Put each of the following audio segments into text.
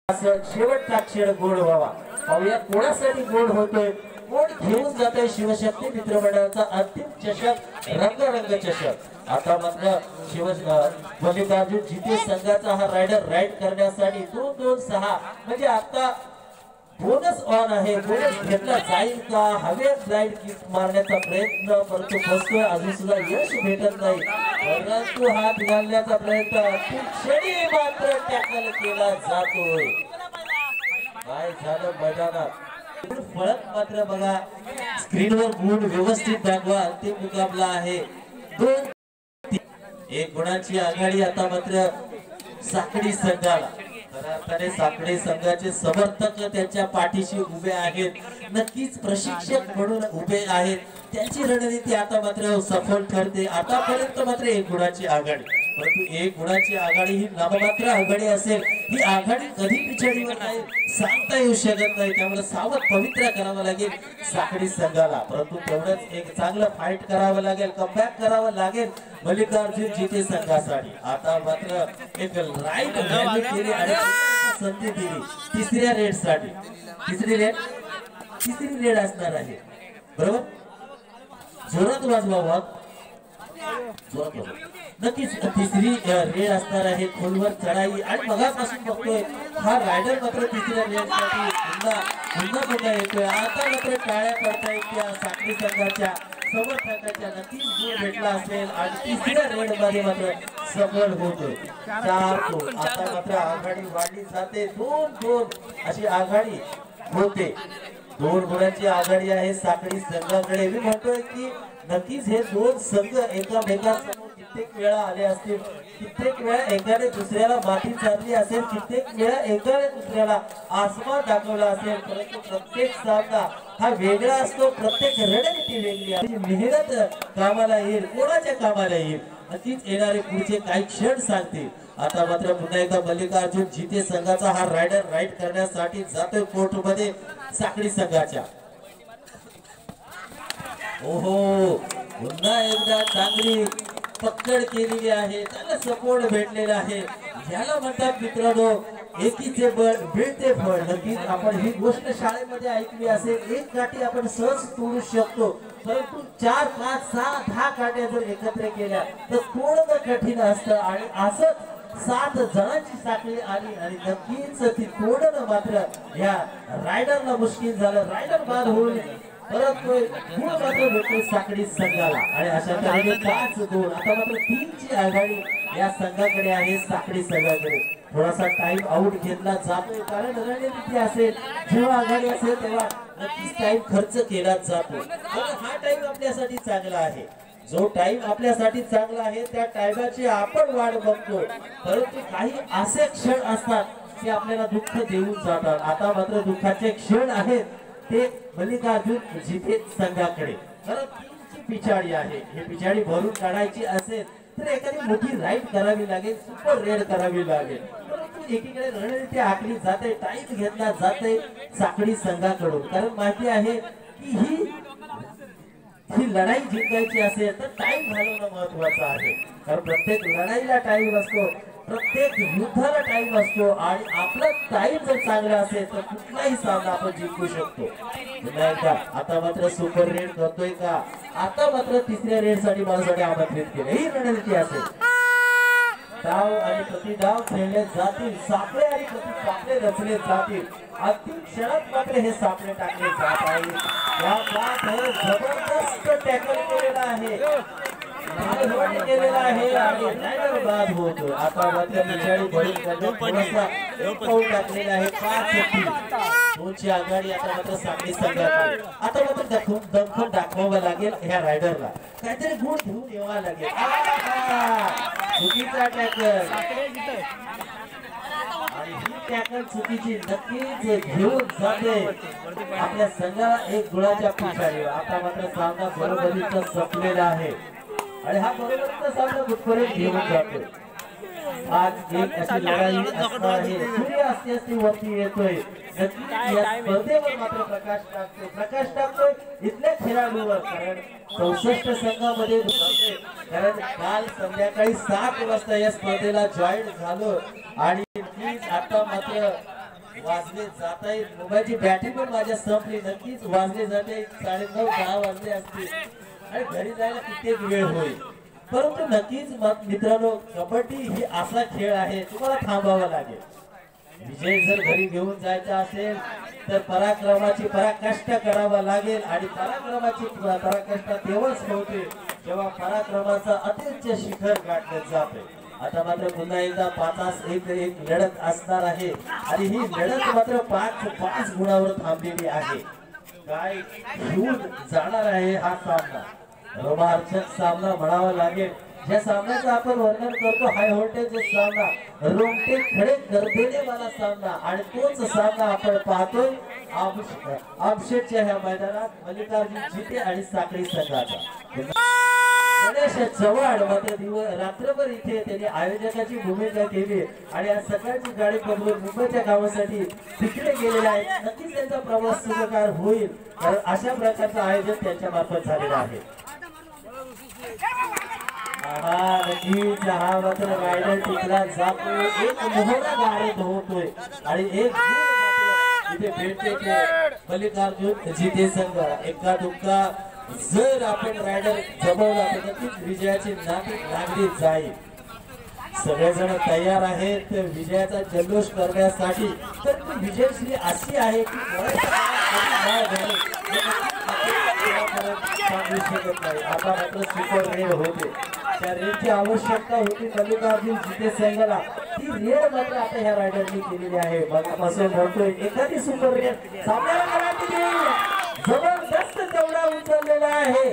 शेवटचा क्षण गोड व्हावा। पाहूया कोणासाठी गोड होतोय, गोड घेऊन जातोय शिवशक्ती मित्रमंडळाचा अंतिम चषक रंग चषक। आता मात्र मल्लिकार्जुन जिते संघाचा हा रायडर राईड करण्यासाठी 2-2-6 म्हणजे आता बोनस ऑन आहे। बोनस घेतला जाईल का, हवेत ब्लाइंड किक मारण्याचा प्रयत्न परंतु फसतोय, अजून सुद्धा यश भेटत नाही। परंतु हात घालण्याचा प्रयत्न अंतिम क्षणी मात्र टॅकल केला जातोय। काय झालं मैदानात फळक मात्र बघा स्क्रीनवर गुण व्यवस्थित दाखवा। अंतिम मुकाबला आहे 2-1 गुणांची आघाडी आता मात्र साखळी संघाला। अर्थाने साखळी संघाचे समर्थक त्यांच्या पाठीशी उभे आहेत, नक्कीच प्रशिक्षक म्हणून उभे आहेत। त्यांची रणनीती आता मात्र सफल ठरते। आतापर्यंत मात्र 1 गुणाची आघाडी, परंतु 1 गुणाची आघाडी ही नाममात्र आघाडी असेल। ही आघाडी कधी पिछाडीवर नाही सांगता येऊ शकत नाही, त्यामुळे सावध पवित्र करावं लागेल साखळी संघाला। परंतु तेवढंच एक चांगलं फाईट करावं लागेल, कमबॅक करावं लागेल मल्लिकार्जुन जिते संघासाठी। आता मात्र एक राईट व्हॅल्यू केली आणि संधी दिली तिसऱ्या रेड साठी। तिसरी रेड असणार आहे, बरोबर? जोरात वाजवा, नक्कीच तिसरी रेड असणार आहे। खोलवर चढाई आणि मगापासून बघतोय हा रायडर मात्र तिसऱ्या रेड साठी पुन्हा येतोय। आता मात्र टाळ्या पडतायत त्या साखळी संघाच्या समर्थकाच्या, नक्कीच गोल भेटला असेल आणि तिसऱ्या रेड मध्ये मात्र सफल होतोय 4-2। आता मात्र आघाडी वाढली जाते, 2-2 अशी आघाडी होते। 2 गुणांची आघाडी आहे साखळी संघाकडे। मी म्हणतोय की नक्कीच हे 2 संघ एकामेकांसमोर कित्येक वेळा आले असतील, कित्येक वेळा एकाने दुसऱ्याला माती चालली असेल, कित्येक वेळा एकाने दुसऱ्याला आसमान दाखवला असेल, परंतु प्रत्येक सामना हा वेगळा असतो, प्रत्येक रणनीती वेगळी आहे। मेहनत कामाला येईल, कोणाच्या कामाला येईल नक्कीच येणारे पुढचे काही क्षण सांगतील। आता मात्र पुन्हा एकदा मल्लिकार्जुन जिते संघाचा हा रायडर राईड करण्यासाठी जातोय कोर्ट मध्ये साखळी संघाच्या। ओहो, पुन्हा एकदा चांगली पकड केलेली आहे, त्याला सपोर्ट भेटलेला आहे। याला म्हणतात मित्रांनो एकीचे बळ मिळते फळ। नक्कीच आपण ही गोष्ट शाळेमध्ये ऐकली असेल, एक काठी आपण सहज तोडू शकतो, परंतु 4, 5, 6, 10 काठ्या जर एकत्र केल्या तर तोडणं कठीण असतं। आणि असंच 7 जणांची साखळी आली आणि नक्कीच ती तोडणं मात्र या रायडरला मुश्किल झालं। रायडर बाद होऊन परत गुण मात्र भेटतो साखळी संघाला आणि अशा तऱ्हेने 5-2 आता मात्र 3 ची आघाडी या संघाकडे आहे साखळी संघाकडे। थोडासा टाइम आउट घेतला जातोय, कारण रणनीती असेल जेव्हा आघाडी असेल तेव्हा नक्कीच टाइम खर्च केला जातो। हा टाइम आपल्यासाठी चांगला आहे, जो टाइम आपल्यासाठी चांगला आहे त्या टाइमाची आपण वाट बघतो, परंतु काही असे क्षण असतात ते आपल्याला दुःख देऊन जातात। आता मात्र दुःखाचे क्षण आहेत ते मल्लिकार्जुन जिते संघाकडे। कारण 3 ची पिछाडी आहे, ही पिछाडी भरून काढायची असेल तर एखादी मोठी राईड करावी लागेल, सुपर रेड करावी लागेल, परंतु एकीकडे रणनीती आखली जाते, टाइम घेतला जाते साखळी संघाकडून। कारण माहिती आहे की ही लढाई जिंकायची असेल तर टाइम घालवणं महत्वाचं आहे। कारण प्रत्येक लढाईला टाइम असतो, प्रत्येक युद्धाला टाइम असतो आणि आपला टाइम जर चांगला असेल तर कुठलाही सामना आपण जिंकू शकतो। आता मात्र सुपर रेड करतोय का, आता मात्र तिसऱ्या रेड साठी माझ्यासाठी आमंत्रित केले। ही रणनीती असेल, डाव आणि प्रतिडाव खेळले जातील, सापळे आणि प्रतिसापळे रचले जातील। अंतिम क्षणात मात्र हे सापळे टाकले जात आहेत। या बात जबरदस्त टॅकल केलेला आहे, केलेला आहे आणि रायडर बाद होतो। आता मात्र पिछाडी बळी पाऊल टाकलेला आहे 5-3 2ची आघाडी आता मात्र साखळी संघाकडे। आता मात्र दमखम दाखवावं लागेल ह्या रायडरला, काहीतरी गुण घेऊन यावं लागेल। चुकीचा टॅकल आणि ही टॅकल चुकीची नक्कीच घेऊन जाते आपल्या संघाला 1 गुणाच्या पिछाडीवर। आता मात्र सामना बरोबरीचा संपलेला आहे आणि हा बरोबरीचा सामना गुटपर्यंत घेऊन जातो। आज एक अशी लढाई असणार आहे, सूर्य असते वरती येतोय, या स्पर्धेवर मात्र प्रकाश टाकतोय इथल्या खेळाडूवर। कारण 64 संघामध्ये कारण काल संध्याकाळी 7 वाजता या स्पर्धेला जॉईन झालो आणि आता मात्र वाजले जात आहेत. मोबाईलची बॅटरी पण माझ्या संपली. नक्कीच वाजले जाते 9:30-10 वाजले असतील आणि घरी जायला कित्येक वेळ होईल. परंतु नक्कीच मित्रांनो, कबड्डी ही असा खेळ आहे, तुम्हाला थांबावं लागेल. विजय जर घरी घेऊन जायचा असेल तर पराक्रमाची पराकाष्ठा करावा लागेल आणि पराक्रमाची पराकाष्ठा तेव्हाच होते जेव्हा पराक्रमाचा अत्युच्च शिखर गाठलं जाते. आता मात्र पुन्हा एकदा 5-1 लढत असणार आहे आणि ही लढत मात्र 5 गुणावर थांबलेली आहे. काय घेऊन जाणार आहे हा सामना? रोमांचक सामना म्हणावा लागेल. ज्या सामन्याचं आपण वर्णन करतो हाय व्होल्टेज सामना, रोमटे खडे गरजेने वाला सामना, आणि तोच सामना आपण पाहतोय आमशेटच्या ह्या मैदानात मल्लिकार्जुन जिते आणि साखळी संघाचा. गणेश चव्हाण मात्र रात्रभर इथे त्यांनी आयोजकाची भूमिका केली आणि आज सकाळची गाडी बदलून मुंबईच्या गावासाठी तिकडे गेलेले आहेत. नक्कीच त्यांचा प्रवास सुखकर होईल, कारण अशा प्रकारचं आयोजन त्यांच्या मार्फत झालेलं आहे. हा मात्र रायडर टिकला जातो, एक मोहरा गाडी धुवतोय आणि एक इथे भेटते ते मल्लिकार्जुन जिते संघ. एका दुःखा जर आपण रायडर जमवला तर नक्कीच विजयाची नागरी जाईल. सगळेजण तयार आहेत विजयाचा जल्लोष करण्यासाठी. तर विजयश्री अशी आहे की सांगू शकत नाही. आता मात्र सुपर रेड होते, त्या रेडची आवश्यकता होती मल्लिकार्जुन जिते संघाला. ती रेड मात्र आता ह्या रायडरनी केलेली आहे. मगापासून म्हणतोय एखादी सुपर रेड सामन्याला जबरदस्त तेवढा उचललेला आहे,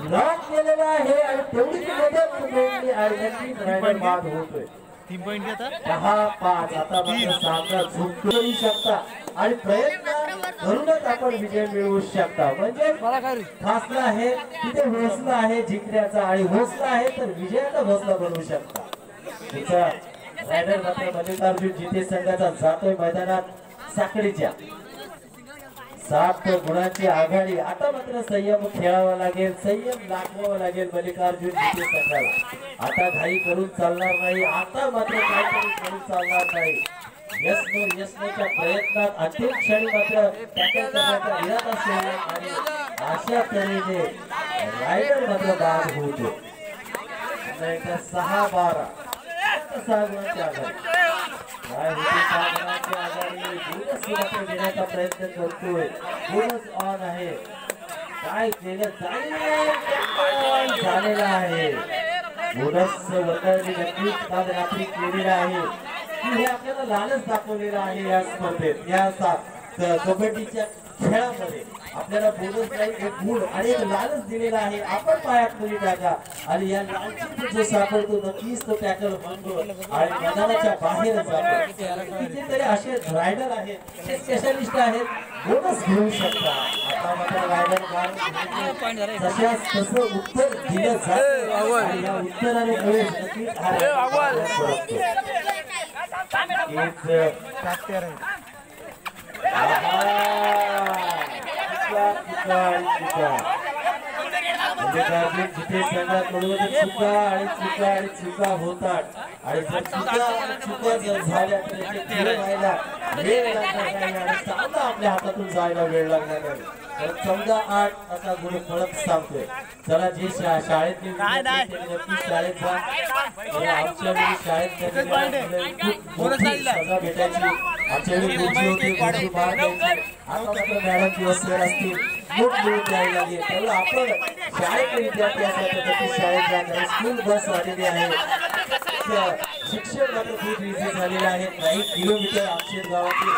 लॉक केलेला आहे आणि तेवढी मदत मिळाली आणि नक्कीच रायडर बाद होतोय. 3 पॉइंट घेतात 10-5. आता मात्र सामना झुकू शकता आणि प्रयत्न करूनच आपण विजय मिळवू शकता. म्हणजे हौसला आहे तिथे, हौसला आहे जिंकण्याचा आणि हौसला आहे तर विजयाचा हौसला बनवू शकता. तिचा रायडर मात्र मल्लिकार्जुन जिते संघाचा जातोय मैदानात साखळीच्या. 7 गुणांची आघाडी. आता मात्र संयम खेळावा लागेल, संयम दाखवावा लागेल मल्लिकार्जुन जिते संघाला. आता घाई करून चालणार नाही, आता मात्र काहीतरी करून चालणार नाही. यशच्या प्रयत्नात अंतिम क्षणी मात्र टॅकल करण्याचा इरादा असेल आणि अशा तऱ्हेने रायडर मात्र बाद होतो. 6-12 6 गुणांची आघाडी. काय होते 6 गुणांची आघाडी. बोनस देण्याचा प्रयत्न करतोय, बोनस ऑन आहे. काय केलं झालेला आहे. बोनस वगैरे नक्कीच काल रात्री केलेला आहे. हे आपल्याला लालच दाखवलेला आहे या स्पर्धेत, या कबड्डीच्या खेळामध्ये आपल्याला बोनस नाही, एक गुण आणि एक लालच दिलेला आहे. आपण पायात करी टाका आणि या लालची जो सापडतो नक्कीच तो टॅकल म्हणतो आणि मैदानाच्या बाहेर जातो. कितीतरी असे रायडर आहेत, ते स्पेशलिस्ट आहेत, बोनस घेऊ शकतात. आता मात्र रायडर जशाच तसं उत्तर दिलं जातं आणि या उत्तराने नक्कीच जिथे संघाकडून चुका होतात आणि जर चुका जर झाल्या तर व्हायला वेळ लागणार नाही आणि सामना आपल्या हातातून जायला वेळ लागणार नाही. 14-8 असा गुण फळक सांगतोय. चला जे शाळेतली नक्कीच शाळेत जा. आमच्या वेळी शाळेत सजा भेटायची, आमच्या वेळी गुरुजी होती, गुरुजी मार द्यायची. आता मात्र मॅडम दिवस असतील, खूप मिळून द्यायला लागेल. त्यामुळे आपण शाळेत विद्यार्थी असल्यासाठी शाळेत जाणार. स्कूल बस आलेली आहे, शिक्षण मात्र खूप इझी झालेलं आहे. काही किलोमीटर आमच्या गावातील